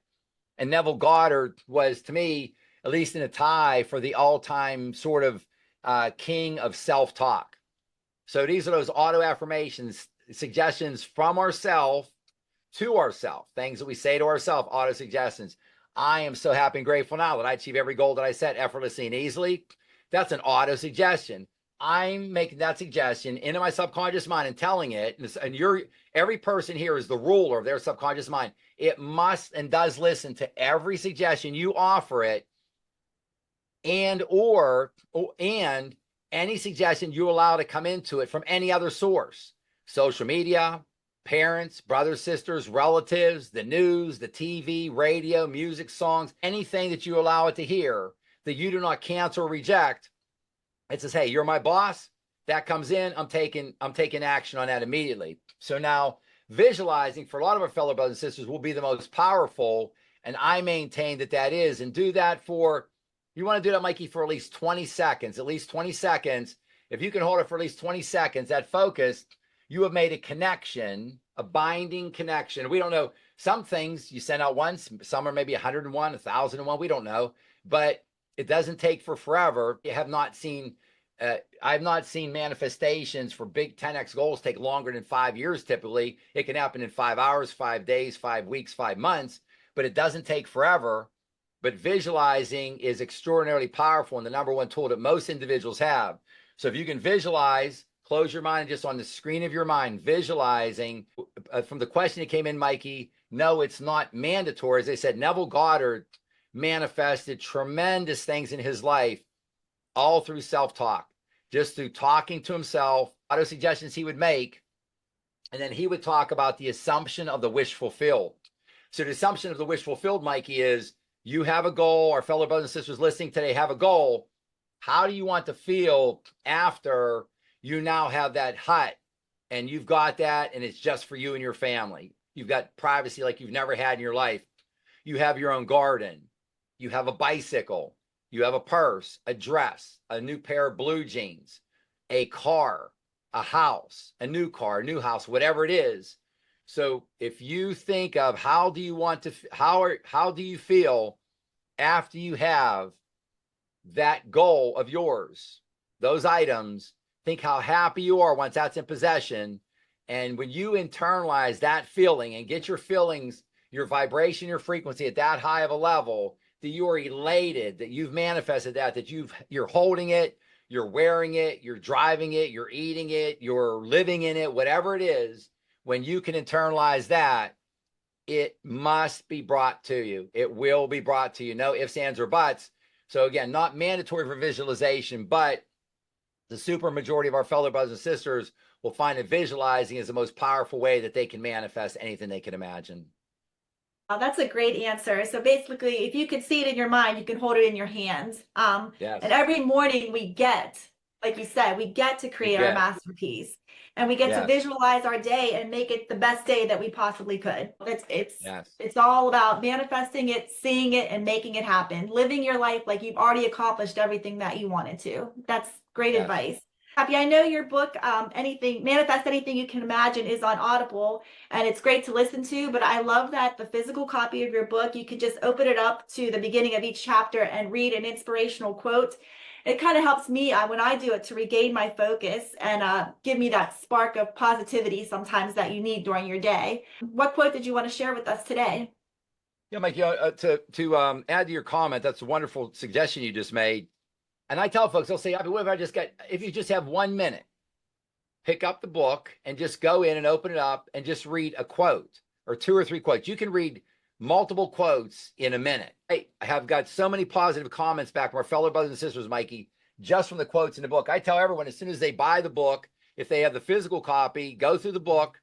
S2: And Neville Goddard was, to me, at least in a tie for the all-time sort of king of self-talk. So these are those auto-affirmations, suggestions from ourselves to ourselves, things that we say to ourselves, auto-suggestions. I am so happy and grateful now that I achieve every goal that I set effortlessly and easily. That's an auto-suggestion. I'm making that suggestion into my subconscious mind and telling it, and every person here is the ruler of their subconscious mind. It must and does listen to every suggestion you offer it, and any suggestion you allow to come into it from any other source. Social media, parents, brothers, sisters, relatives, the news, the TV, radio, music, songs, anything that you allow it to hear that you do not cancel or reject. It says, hey, you're my boss. That comes in. I'm taking action on that immediately. So now visualizing for a lot of our fellow brothers and sisters will be the most powerful. And I maintain that is, and do that for, you want to do that, Mikey, for at least 20 seconds, If you can hold it for at least 20 seconds, that focus, you have made a connection, a binding connection. We don't know. Some things you send out once, some are maybe 101, 1,001. We don't know. But it doesn't take for forever. You have not seen, I've not seen manifestations for big 10x goals take longer than 5 years. Typically, it can happen in 5 hours, 5 days, 5 weeks, 5 months, but it doesn't take forever. But visualizing is extraordinarily powerful and the number one tool that most individuals have. So if you can visualize, close your mind just on the screen of your mind, visualizing from the question that came in, Mikey, no, it's not mandatory. As they said, Neville Goddard manifested tremendous things in his life, all through self-talk, just through talking to himself, auto suggestions he would make. And then he would talk about the assumption of the wish fulfilled. So the assumption of the wish fulfilled, Mikey, is you have a goal. Our fellow brothers and sisters listening today have a goal. How do you want to feel after you now have that hut and you've got that and it's just for you and your family? You've got privacy like you've never had in your life. You have your own garden. You have a bicycle. You have a purse, a dress, a new pair of blue jeans, a car, a house, a new car, a new house, whatever it is. So if you think of how do you want to, how do you feel after you have that goal of yours, those items, think how happy you are once that's in possession. And when you internalize that feeling and get your feelings, your vibration, your frequency at that high of a level, that you are elated, that you've manifested that you're holding it, you're wearing it, you're driving it, you're eating it, you're living in it, whatever it is, when you can internalize that, it must be brought to you. It will be brought to you. No ifs, ands, or buts. So again, not mandatory for visualization, but the super majority of our fellow brothers and sisters will find that visualizing is the most powerful way that they can manifest anything they can imagine.
S1: That's a great answer. So basically, if you can see it in your mind, you can hold it in your hands.
S2: Yes.
S1: And every morning we get, like you said, we get to create our masterpiece, and we get to visualize our day and make it the best day that we possibly could. It's all about manifesting it, seeing it, and making it happen. Living your life like you've already accomplished everything that you wanted to. That's great advice. Happy, I know your book, Manifest Anything You Can Imagine, is on Audible, and it's great to listen to, but I love that the physical copy of your book, you could just open it up to the beginning of each chapter and read an inspirational quote. It kind of helps me when I do it to regain my focus and give me that spark of positivity sometimes that you need during your day. What quote did you want to share with us today?
S2: Yeah, Mike, to add to your comment, that's a wonderful suggestion you just made. And I tell folks, they'll say, if you just have 1 minute, pick up the book and just go in and open it up and just read a quote or 2 or 3 quotes. You can read multiple quotes in a minute. I have got so many positive comments back from our fellow brothers and sisters, Mikey, just from the quotes in the book. I tell everyone, as soon as they buy the book, if they have the physical copy, go through the book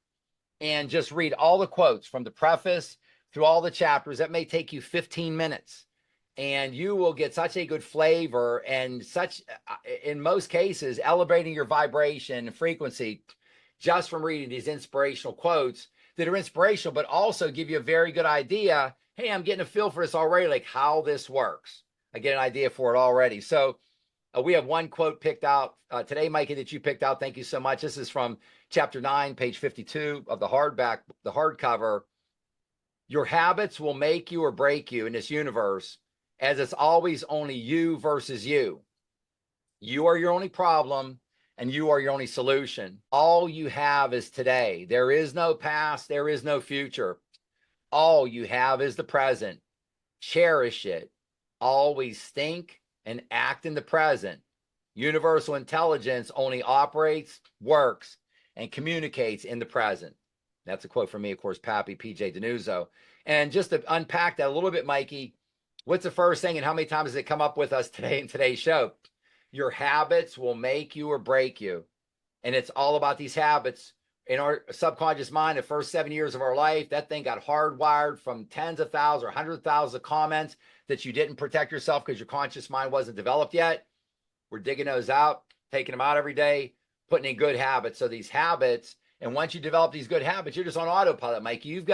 S2: and just read all the quotes from the preface through all the chapters. That may take you 15 minutes. And you will get such a good flavor and such, in most cases, elevating your vibration and frequency just from reading these inspirational quotes that are inspirational, but also give you a very good idea. Hey, I'm getting a feel for this already, like how this works. I get an idea for it already. So we have one quote picked out today, Mikey, that you picked out. Thank you so much. This is from chapter 9, page 52 of the hardcover. Your habits will make you or break you in this universe, as it's always only you versus you. You are your only problem and you are your only solution. All you have is today. There is no past. There is no future. All you have is the present. Cherish it. Always think and act in the present. Universal intelligence only operates, works, and communicates in the present. That's a quote from me, of course, Pappy PJ DiNuzzo. And just to unpack that a little bit, Mikey, what's the first thing and how many times does it come up with us today in today's show? Your habits will make you or break you. And it's all about these habits. In our subconscious mind, the first 7 years of our life, that thing got hardwired from tens of thousands or hundreds of thousands of comments that you didn't protect yourself because your conscious mind wasn't developed yet. We're digging those out, taking them out every day, putting in good habits. So these habits, and once you develop these good habits, you're just on autopilot, Mikey.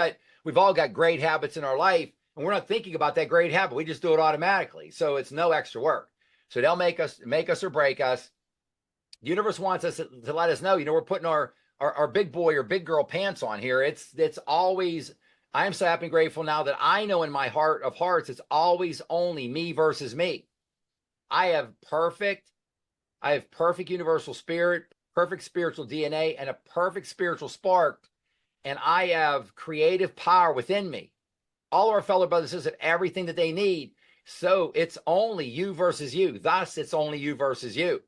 S2: We've all got great habits in our life, and we're not thinking about that great habit. We just do it automatically. So it's no extra work. So they'll make us or break us. The universe wants us to let us know, we're putting our big boy or big girl pants on here. It's always, I am so happy and grateful now that I know in my heart of hearts, it's always only me versus me. I have perfect universal spirit, perfect spiritual DNA, and a perfect spiritual spark. And I have creative power within me. All of our fellow brothers and sisters have everything that they need. So it's only you versus you. Thus, it's only you versus you.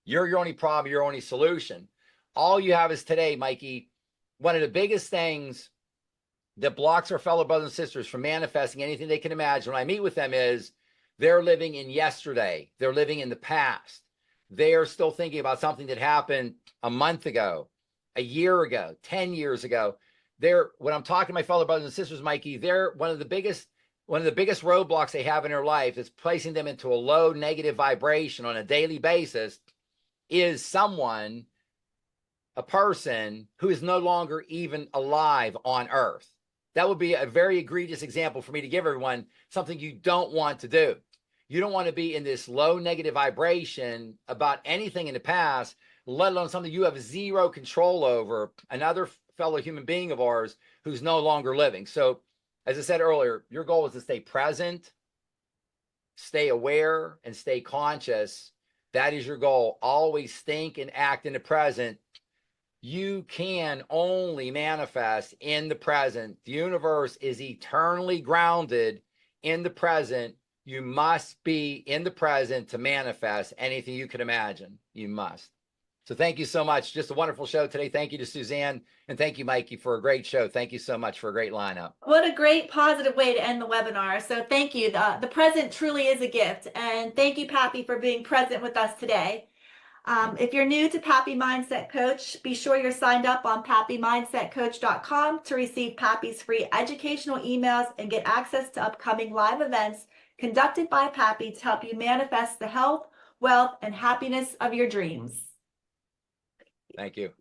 S2: You're your only problem, your only solution. All you have is today, Mikey. One of the biggest things that blocks our fellow brothers and sisters from manifesting anything they can imagine when I meet with them is they're living in yesterday. They're living in the past. They are still thinking about something that happened a month ago, a year ago, 10 years ago. When I'm talking to my fellow brothers and sisters, Mikey, they're one of the biggest roadblocks they have in their life is placing them into a low negative vibration on a daily basis is a person who is no longer even alive on earth. That would be a very egregious example for me to give everyone, something you don't want to do. You don't want to be in this low negative vibration about anything in the past, let alone something you have zero control over, another fellow human being of ours who's no longer living. So, as I said earlier, your goal is to stay present, stay aware, and stay conscious. That is your goal. Always think and act in the present. You can only manifest in the present. The universe is eternally grounded in the present. You must be in the present to manifest anything you can imagine. You must. So thank you so much. Just a wonderful show today. Thank you to Suzanne. And thank you, Mikey, for a great show. Thank you so much for a great lineup.
S1: What a great positive way to end the webinar. So thank you. The present truly is a gift. And thank you, Pappy, for being present with us today. If you're new to Pappy Mindset Coach, be sure you're signed up on pappymindsetcoach.com to receive Pappy's free educational emails and get access to upcoming live events conducted by Pappy to help you manifest the health, wealth, and happiness of your dreams.
S2: Thank you.